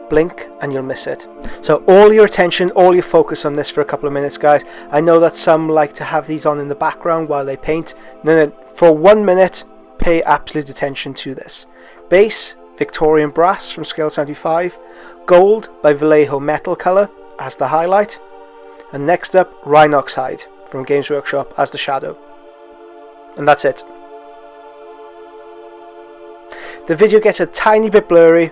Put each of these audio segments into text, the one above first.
blink and you'll miss it. So all your attention, all your focus on this for a couple of minutes, guys. I know that some like to have these on in the background while they paint. No, for 1 minute, pay absolute attention to this. Base, Victorian Brass from Scale 75. Gold by Vallejo Metal Colour as the highlight. And next up, Rhinoxide from Games Workshop as the shadow. And that's it. The video gets a tiny bit blurry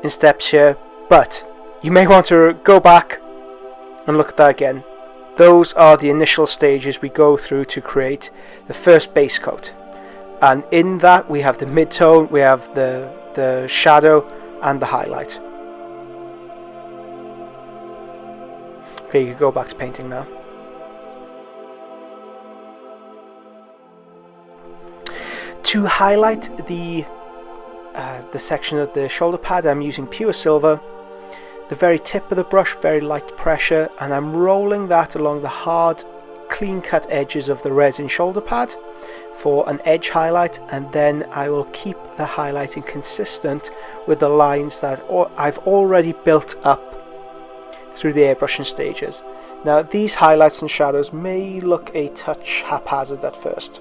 in steps here, but you may want to go back and look at that again. Those are the initial stages we go through to create the first base coat. And in that we have the mid-tone, we have the shadow and the highlight. Okay, you can go back to painting now. To highlight the section of the shoulder pad, I'm using pure silver. The very tip of the brush, very light pressure, and I'm rolling that along the hard, clean-cut edges of the resin shoulder pad for an edge highlight, and then I will keep the highlighting consistent with the lines that I've already built up through the airbrushing stages. Now, these highlights and shadows may look a touch haphazard at first.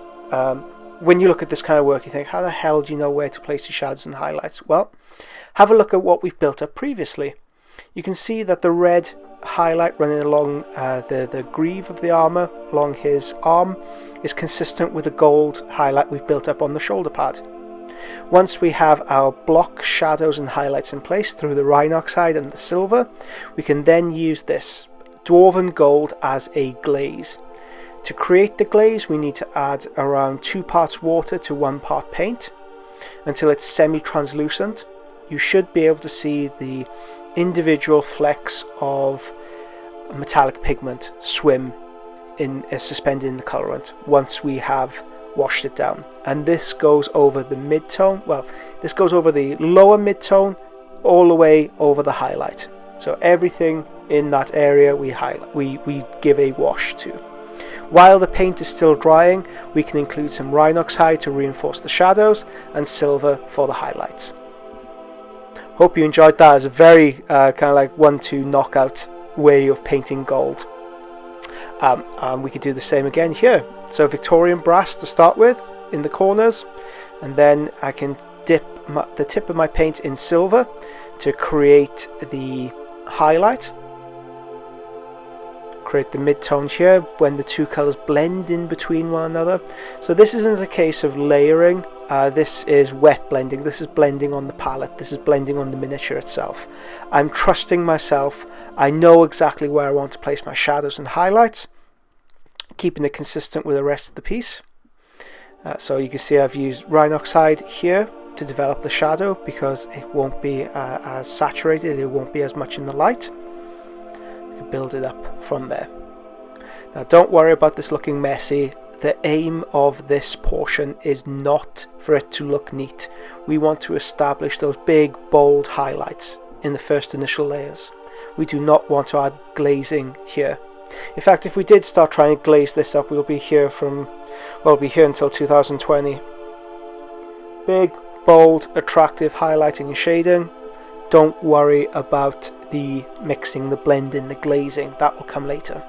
When you look at this kind of work, you think, how the hell do you know where to place your shadows and highlights? Well, have a look at what we've built up previously. You can see that the red highlight running along the greave of the armour, along his arm, is consistent with the gold highlight we've built up on the shoulder pad. Once we have our block shadows and highlights in place through the Rhinoxide and the silver, we can then use this Dwarven Gold as a glaze. To create the glaze, we need to add around 2 parts water to 1 part paint until it's semi-translucent. You should be able to see the individual flecks of metallic pigment swim suspended in the colorant once we have washed it down. And this goes over the mid-tone, well, this goes over the lower mid-tone all the way over the highlight. So everything in that area we give a wash to. While the paint is still drying, we can include some Rhinoxide to reinforce the shadows and silver for the highlights. Hope you enjoyed that. It's a very kind of like 1-2 knockout way of painting gold. We could do the same again here. So Victorian Brass to start with in the corners, and then I can dip the tip of my paint in silver to create the highlight. Create the mid-tone here when the two colours blend in between one another. So this isn't a case of layering, this is wet blending, this is blending on the palette, this is blending on the miniature itself. I'm trusting myself, I know exactly where I want to place my shadows and highlights, keeping it consistent with the rest of the piece. So you can see I've used Rhinoxide here to develop the shadow because it won't be as saturated, it won't be as much in the light. Build it up from there. Now don't worry about this looking messy. The aim of this portion is not for it to look neat. We want to establish those big bold highlights in the first initial layers. We do not want to add glazing here. In fact, if we did start trying to glaze this up, we'll be here until 2020. Big, bold, attractive highlighting and shading. Don't worry about the mixing, the blending, the glazing. That will come later.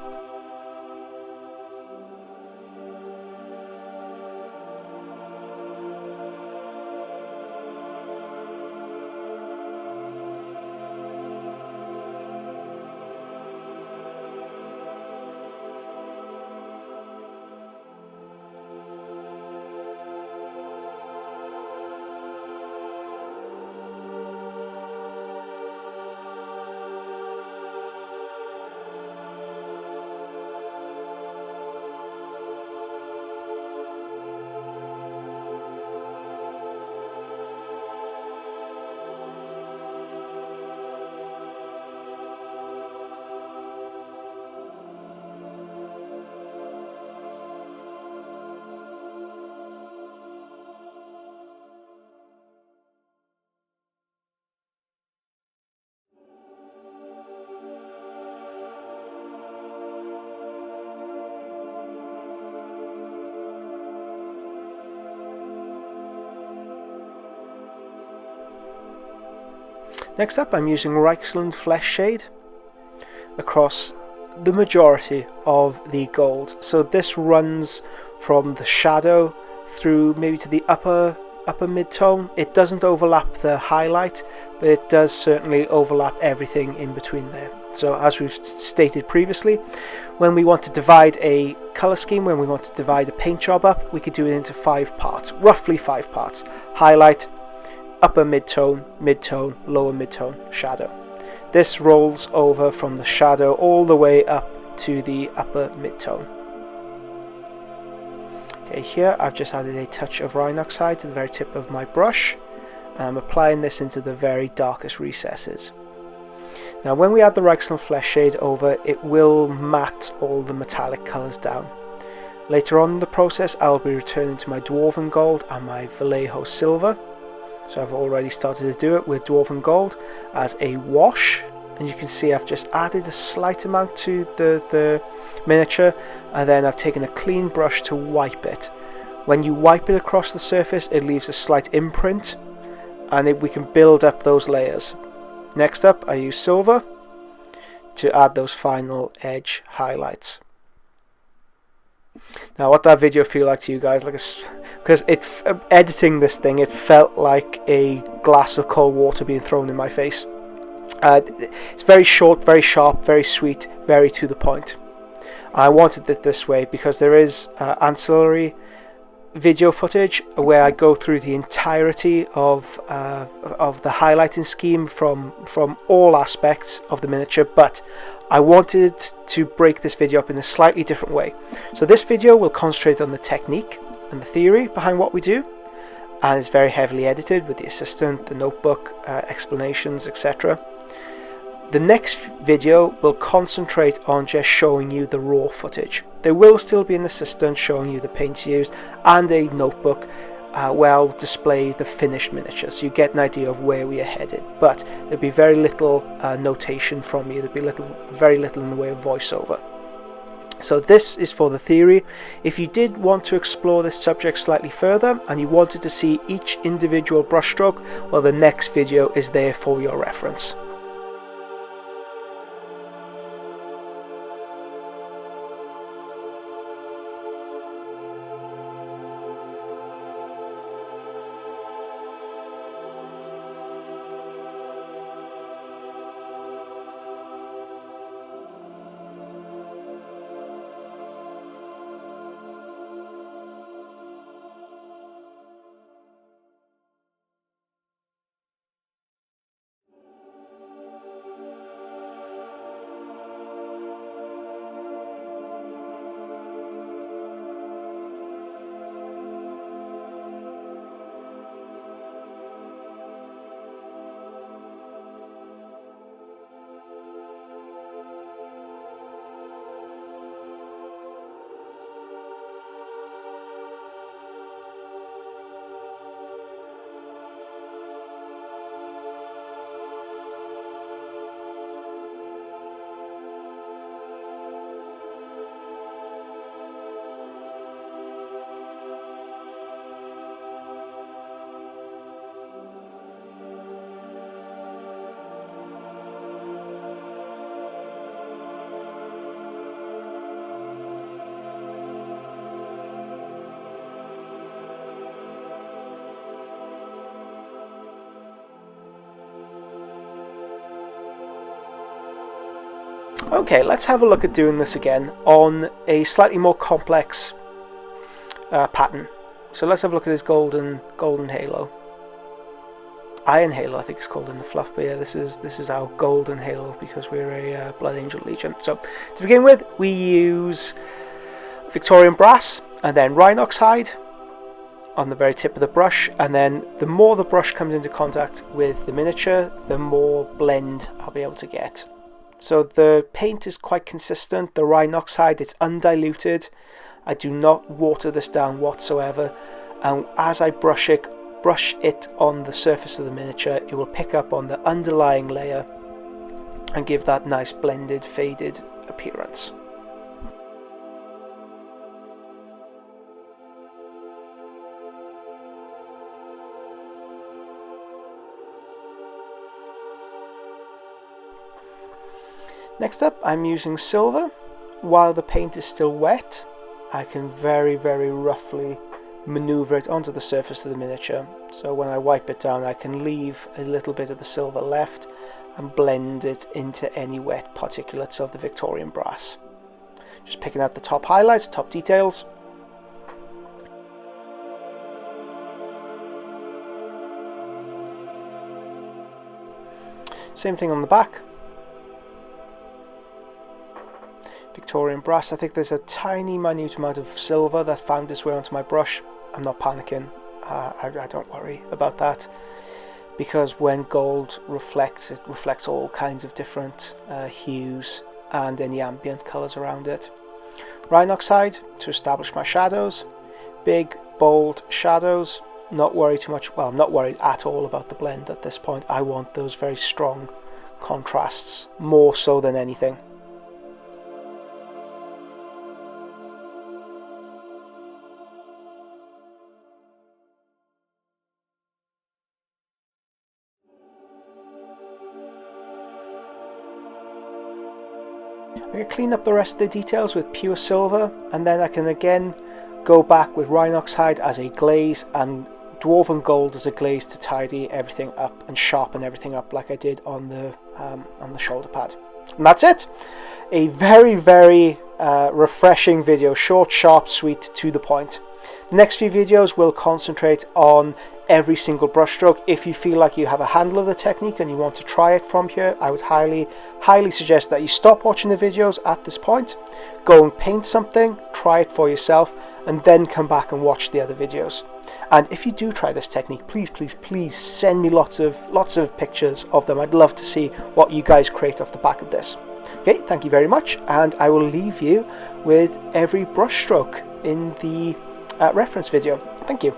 Next up, I'm using Reichsland Flesh Shade across the majority of the gold. So this runs from the shadow through maybe to the upper mid-tone. It doesn't overlap the highlight, but it does certainly overlap everything in between there. So as we've stated previously, when we want to divide a colour scheme, when we want to divide a paint job up, we could do it into 5 parts, roughly 5 parts. Highlight, upper mid-tone, mid-tone, lower mid-tone, shadow. This rolls over from the shadow all the way up to the upper mid-tone. Okay, here I've just added a touch of Rhine oxide to the very tip of my brush, and I'm applying this into the very darkest recesses. Now when we add the Reichsland Flesh Shade over, it will matte all the metallic colours down. Later on in the process, I'll be returning to my Dwarven Gold and my Vallejo Silver. So I've already started to do it with Dwarven Gold as a wash, and you can see I've just added a slight amount to the miniature, and then I've taken a clean brush to wipe it. When you wipe it across the surface, it leaves a slight imprint, and we can build up those layers. Next up, I use silver to add those final edge highlights. Now, what that video feel like to you guys? Because editing this thing, it felt like a glass of cold water being thrown in my face. It's very short, very sharp, very sweet, very to the point. I wanted it this way because there is ancillary video footage where I go through the entirety of the highlighting scheme from all aspects of the miniature, but I wanted to break this video up in a slightly different way. So this video will concentrate on the technique and the theory behind what we do, and it's very heavily edited with the assistant, the notebook, explanations, etc. The next video will concentrate on just showing you the raw footage. There will still be an assistant showing you the paints used and a notebook where I'll display the finished miniature, so you get an idea of where we are headed. But there'll be very little notation from me. There'll be very little in the way of voiceover. So this is for the theory. If you did want to explore this subject slightly further and you wanted to see each individual brushstroke, well, the next video is there for your reference. Okay, let's have a look at doing this again on a slightly more complex pattern. So let's have a look at this golden halo. Iron Halo, I think it's called in the fluff, but yeah, this is our golden halo because we're a Blood Angel Legion. So to begin with, we use Victorian brass and then Rhine oxide on the very tip of the brush, and then the more the brush comes into contact with the miniature, the more blend I'll be able to get. So the paint is quite consistent. The Rhine oxide, it's undiluted. I do not water this down whatsoever, and as I brush it on the surface of the miniature, it will pick up on the underlying layer and give that nice blended, faded appearance. Next up, I'm using silver. While the paint is still wet, I can very, very roughly maneuver it onto the surface of the miniature. So when I wipe it down, I can leave a little bit of the silver left and blend it into any wet particulates of the Victorian brass. Just picking out the top highlights, top details. Same thing on the back. Victorian brass. I think there's a tiny minute amount of silver that found its way onto my brush. I'm not panicking. I don't worry about that, because when gold reflects, it reflects all kinds of different hues and any ambient colours around it. Rhinoxide to establish my shadows. Big, bold shadows. Not worried too much. Well, I'm not worried at all about the blend at this point. I want those very strong contrasts, more so than anything. I can clean up the rest of the details with pure silver, and then I can again go back with Rhinoxide as a glaze and Dwarven Gold as a glaze to tidy everything up and sharpen everything up like I did on the shoulder pad. And that's it! A very, very refreshing video, short, sharp, sweet, to the point. The next few videos will concentrate on every single brushstroke. If you feel like you have a handle of the technique and you want to try it from here, I would highly suggest that you stop watching the videos at this point, go and paint something, try it for yourself, and then come back and watch the other videos. And if you do try this technique, please send me lots of pictures of them. I'd love to see what you guys create off the back of this. Okay, thank you very much, and I will leave you with every brushstroke in the reference video. Thank you.